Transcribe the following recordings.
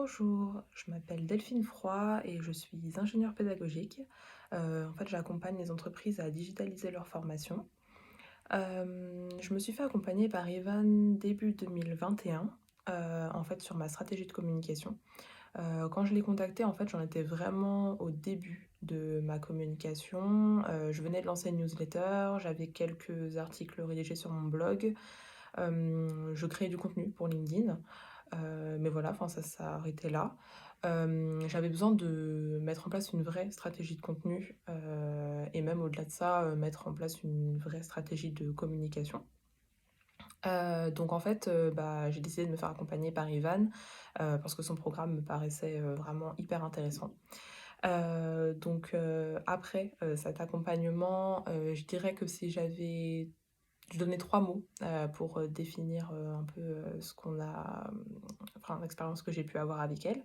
Bonjour, je m'appelle Delphine Froid et je suis ingénieure pédagogique. En fait, j'accompagne les entreprises à digitaliser leur formation. Je me suis fait accompagner par Ivan début 2021, en fait, sur ma stratégie de communication. Quand je l'ai contacté, en fait, j'en étais vraiment au début de ma communication. Je venais de lancer une newsletter, j'avais quelques articles rédigés sur mon blog. Je créais du contenu pour LinkedIn. Mais voilà, enfin ça s'arrêtait là. J'avais besoin de mettre en place une vraie stratégie de contenu, et même au-delà de ça, mettre en place une vraie stratégie de communication. Donc en fait, bah, j'ai décidé de me faire accompagner par Ivan, parce que son programme me paraissait, vraiment hyper intéressant. Après, cet accompagnement, je dirais que si je donnais 3 mots, pour, définir, un peu, ce qu'on a, enfin l'expérience que j'ai pu avoir avec elle.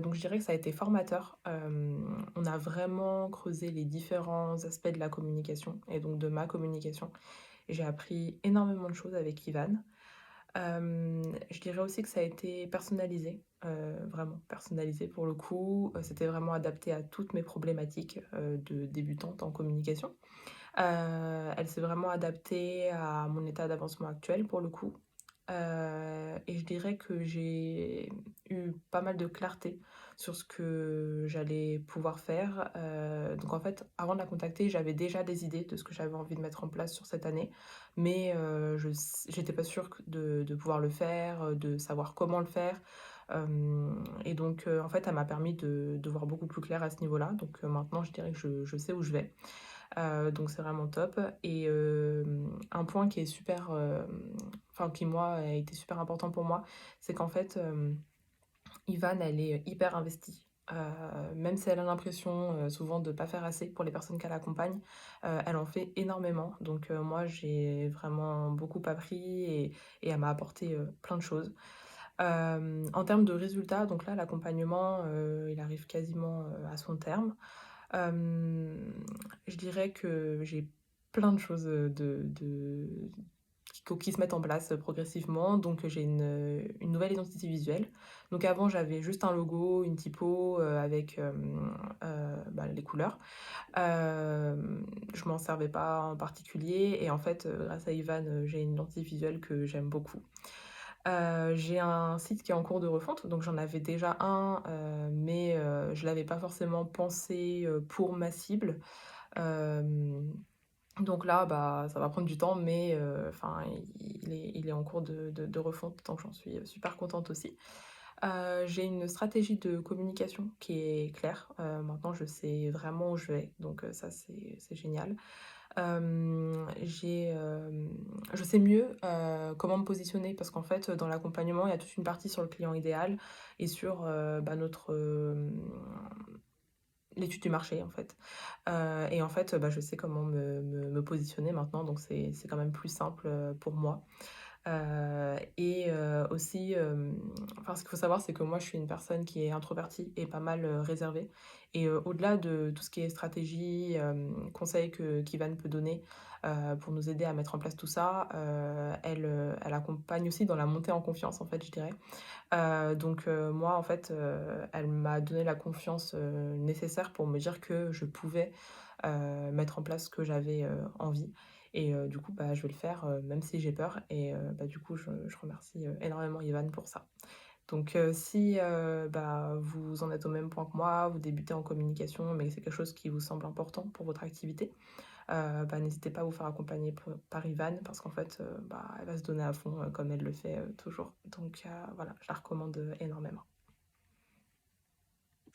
Donc je dirais que ça a été formateur. On a vraiment creusé les différents aspects de la communication et donc de ma communication. J'ai appris énormément de choses avec Ivan. Je dirais aussi que ça a été personnalisé, vraiment personnalisé pour le coup. C'était vraiment adapté à toutes mes problématiques, de débutante en communication. Elle s'est vraiment adaptée à mon état d'avancement actuel pour le coup. Et je dirais que j'ai eu pas mal de clarté sur ce que j'allais pouvoir faire. Donc en fait, avant de la contacter, j'avais déjà des idées de ce que j'avais envie de mettre en place sur cette année, mais j'étais pas sûre de pouvoir le faire, de savoir comment le faire. En fait, elle m'a permis de voir beaucoup plus clair à ce niveau-là. Donc maintenant, je dirais que je sais où je vais. Donc c'est vraiment top et un point qui est super, enfin qui moi a été super important pour moi, c'est qu'en fait, Ivan elle est hyper investie. Même si elle a l'impression, souvent de pas faire assez pour les personnes qu'elle accompagne, elle en fait énormément. Donc moi j'ai vraiment beaucoup appris et elle m'a apporté, plein de choses. En termes de résultats, donc là l'accompagnement, il arrive quasiment, à son terme. Hem, je dirais que j'ai plein de choses, qui se mettent en place, progressivement. Donc, j'ai une nouvelle identité visuelle. Donc avant, j'avais juste un logo, une typo, avec, bah, les couleurs. Je m'en servais pas en particulier et en fait, grâce à Ivan, j'ai une identité visuelle que j'aime beaucoup. J'ai un site qui est en cours de refonte, donc j'en avais déjà un, mais je l'avais pas forcément pensé, pour ma cible. Hem, donc là, bah, ça va prendre du temps, mais enfin, il est en cours de refonte, donc j'en suis, super contente aussi. J'ai une stratégie de communication qui est claire. Maintenant je sais vraiment où je vais, donc ça c'est génial. Je sais mieux, comment me positionner parce qu'en fait, dans l'accompagnement, il y a toute une partie sur le client idéal et sur, bah, l'étude du marché, en fait. Et en fait, bah, je sais comment me positionner maintenant, donc c'est quand même plus simple, pour moi. Aussi, enfin, ce qu'il faut savoir, c'est que moi, je suis une personne qui est introvertie et pas mal, réservée et au-delà de tout ce qui est stratégie, conseils qu'Ivan peut donner, pour nous aider à mettre en place tout ça, elle accompagne aussi dans la montée en confiance, en fait, je dirais. Moi, en fait, elle m'a donné la confiance, nécessaire pour me dire que je pouvais, mettre en place ce que j'avais, envie et du coup, bah, je vais le faire, même si j'ai peur et bah, du coup, je remercie, énormément Ivan pour ça. Donc si, bah, vous en êtes au même point que moi, vous débutez en communication, mais c'est quelque chose qui vous semble important pour votre activité, bah, n'hésitez pas à vous faire accompagner par Ivan parce qu'en fait, bah, elle va se donner à fond, comme elle le fait, toujours. Voilà, je la recommande, énormément.